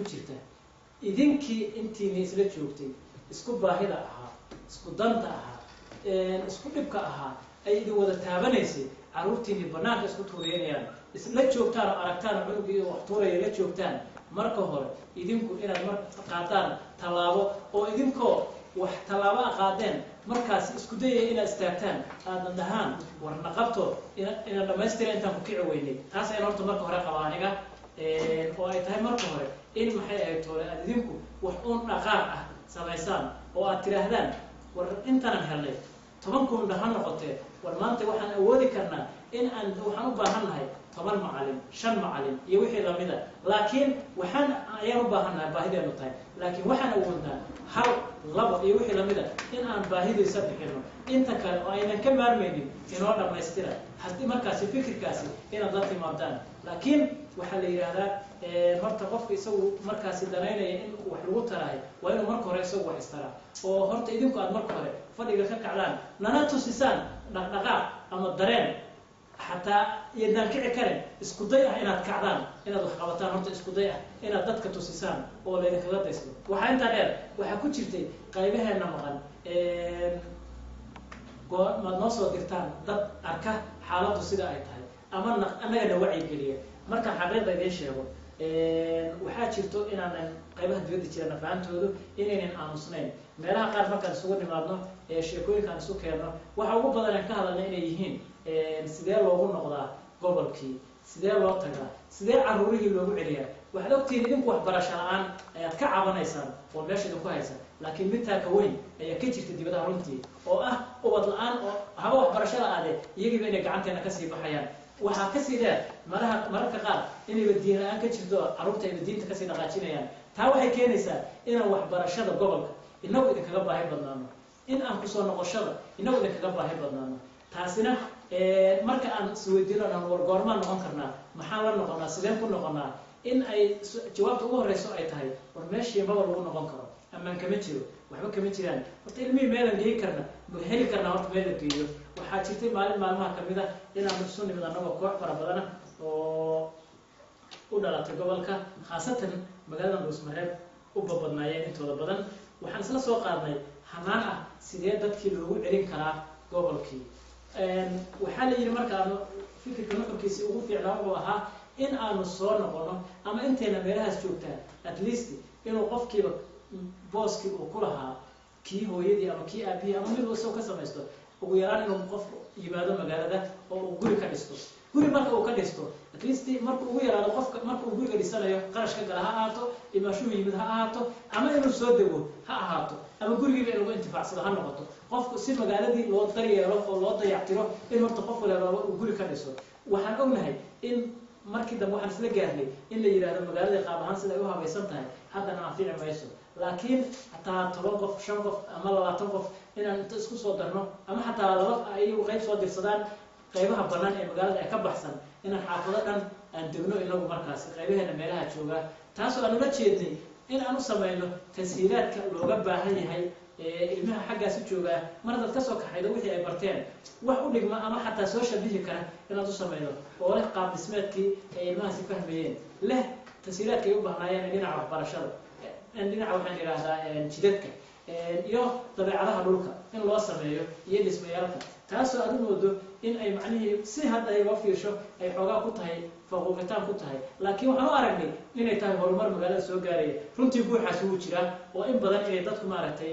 jirta idinkii intii isla joogtay isku baahida ahaa isku danta ahaa isku dhibka ahaa ay idin wada taabanaysay caruurtiini banaanka isku tuureynayaan isla joogtaan oo aragtaan cunugii wax tuuraya la joogtaan marka hore idinku inaad mar qaadaan talaabo oo idinkoo wax talaabo qaadeen markaas isku dayay inaad istaagtaan aad dhahaan warna qabto ina dhamaystira intaan ku kici weynay taas ay horta marka hore qabaan aniga oo ay tahay marka hore in maxay ay toole aad idinku wax uun dhaqaaq ah samaysaan oo aad tiraahdaan war intaan helnay 10 kun dhahan noqotay war maanta waxaan awoodi karnaa in aan waxaan u baahanahay 10 macallin 5 macallin iyo wixii la mid ah laakiin waxaan ayaan u baahanahay baahideenu tahay laakiin waxaan awoodnaa hal laba iyo wixii la mid ah in aan baahidiisa bixino inta kale oo aynan ka maarmaynin inoo dhamaystira haddii markaasi fikirkaasi inaad la timaadaan laakiin waxa la yiraahdaa horta qofka isagu markaasi danaynaya in wax lagu taraay waa inuu marka hore isagu wax istara oo horta idinku aad marka hore fadhiga ka kacdaan nana tusisaan dhaqdhaqaaq ama dareen حتى يدنا كعي كرن اسكودي إن كعدان إن ذو خبطان هم اسكودي إن ضدك توسيسان ولا إذا كذا تسمع وحين تغير وحكون شرتي قريبها النمغان ما نوصل ديرتان ضد أركه حالات السيدة أيتها أما أنا جد وعي قليل مركب حقيقة ليش هو وحاج شرتو إن أنا قريبها ديودي ترى نفعنت هذا إن أمسنين مالها قارب ما كان سوق نمادنا شيكوي كان سوق كنا وحاول بدل كهذا لين يهين sidee loogu noqdaa gobolkii sidee loo tagaa sidee caruurihii loogu celiyaa waxa ogtiin idinku wax barasho la'aan ayaad ka cabanaysaan oo meesha idinku haysan laakiin mid taa ka weyn ayaa ka jirta dibadda runtii oo ah ubad la'aan oo haba wax barasho la'aade iyagiiba inay gacanteena ka sii baxayaan waxaa ka sii dheer mararka qaar inayba diin la'aan ka jirto caruurta ayba diinta kasii dhaqaajinayaan taa waxay keenaysaa inaan waxbarashada gobolka inagu idinkaga baahi badnaano in aan kusoo noqoshada inagu idinkaga baahi badnaano taasina marka aan isweydiino aan wargoormaan noqon karnaa maxaan la noqonaa sideen ku noqonaa in ay jawaabta ugu horeyso ay tahay war meeshii ma lagu noqon karo amaan kama jiro waxba kama jiraan horta ilmihii meelan geeyi karna ma heli karnaa horta meel la geeyo waxaa jirtay maalmaha kamid ah inaan isu nimid annagoo koox fara badan oo u dhalatay gobolka khaasatan magaalada Dhuusmareeb u badnaayeen intooda badan waxaan isla soo qaadnay hanaan ah sidee dadkii loogu celin karaa gobolkii waxaa la yiri markaan fikirka nuxurkiisa ugu fiicnaa wuxuu ahaa in aanu soo noqono ama inteena meelahaas joogtaan at least inuu qofkiiba booskii uu ku lahaa kii hooyadii ama kii aabihii ama mid uu ka samaysto ugu yaraan inuu qof yimaado magaalada oo uu guri ka dhisto guri marka uu ka dhisto at least marka ugu yaraado qofka marka uu guriga dhisanayo qarashka gala ha ahaato imaashuhu yimid ha ahaato ama inuu soo dego ha ahaato ama gurigiiba in lagu intifaacsado ha noqoto qofku si magaaladii loo daryeelo oo loo dayactiro in marka qof walba uu guri ka dhiso waxaan ognahay in markii dambe waxaan isla gaarnay in la yiraahdo magaalada qaab ahaan sida ay u habaysan tahay haddana aan fiicin mayso laakiin hataa 10 qof 5 qof ama 20 qof inaan inta isku soo darno ama hataa laba ay qayb soo dirsadaan qaybaha banaan ee magaalada ay ka baxsan inaan xaafado dhan aan degno inagu markaas qaybaheena meelaha jooga taas oo aan ula jeednay in aan u sameeyno tasiilaadka looga baahan yahay ilmaha xaggaas jooga marada ka soo kaxaydo wixii ay barteen wax u dhigma ama xataa soo shabihi kara inaad u sameeydo oo leh qaab dhismeedkii ay ilmaha si fahmayeen leh tasiilaadka ay u baahnayeen dhinaca waxbarashada dhinaca waxaan yiraahdaa jidadka iyo dabeecadaha dhulka in loo sameeyo iyo dhismayaalka taasoo aad u moodo in ay macnaheedu si hadda ay uga fiirsho ay xoogaa ku tahay faquuqitaan ku tahay laakiin waxaan u aragnay inay tahay horumar magaalada soo gaaraya runtii buuxaas uu jira oo in badan inay dadku maaragtay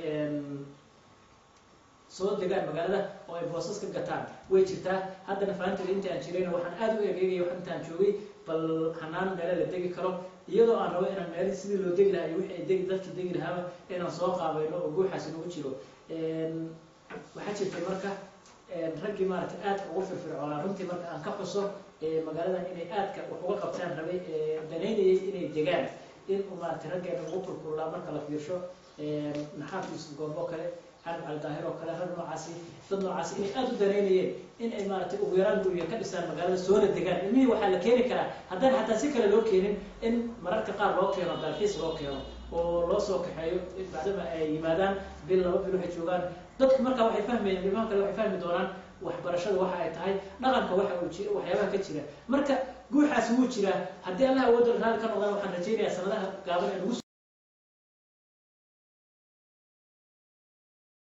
soo degaan magaalada oo ay boosas ka gataan way jirtaa haddana fahanteeda inta aan jirayna waxaan aad u eegayay wax intaan joogay bal hanaan meel la degi karo iyadoo aan rabo inaan meel sidii loo degi lahaa iyo wixii ay dadkii degi lahaaba inaan soo qaabayno oo buuxaas inuu jiro waxaa jirtay marka raggii maaragtay aadka ugu firfircoonaa runtii marka aan ka xuso magaalada inay aadka wax uga qabtaan rabay danaynayay inay degaan in maaragtay raggeena ugu kulkulaa marka la fiirsho naxaafis goobo kale عن الظاهر وكذا هذا نوعاسي ضد نوعاسي إني أدو درينيين إن إمارة ويران دنيا كدسان مقالة سوون الدجال المي وحلا كيني كلا هذا حتى سكر لو كينين إن مرات قار لو كينو بالحيس لو كينو ولو سوق حيو بعد ما يمادان بالله بيروح يشوفان ضد مركب واحد فهم الإمام كله واحد فهم دوران waxbarashada waxa ay tahay dhaqanka waxa uu jiro waxyaabaha ka jira marka guuxaas wuu jiraa haddii Allah awood raali ka noqdana waxaan rajaynayaa sanadaha gaaban ee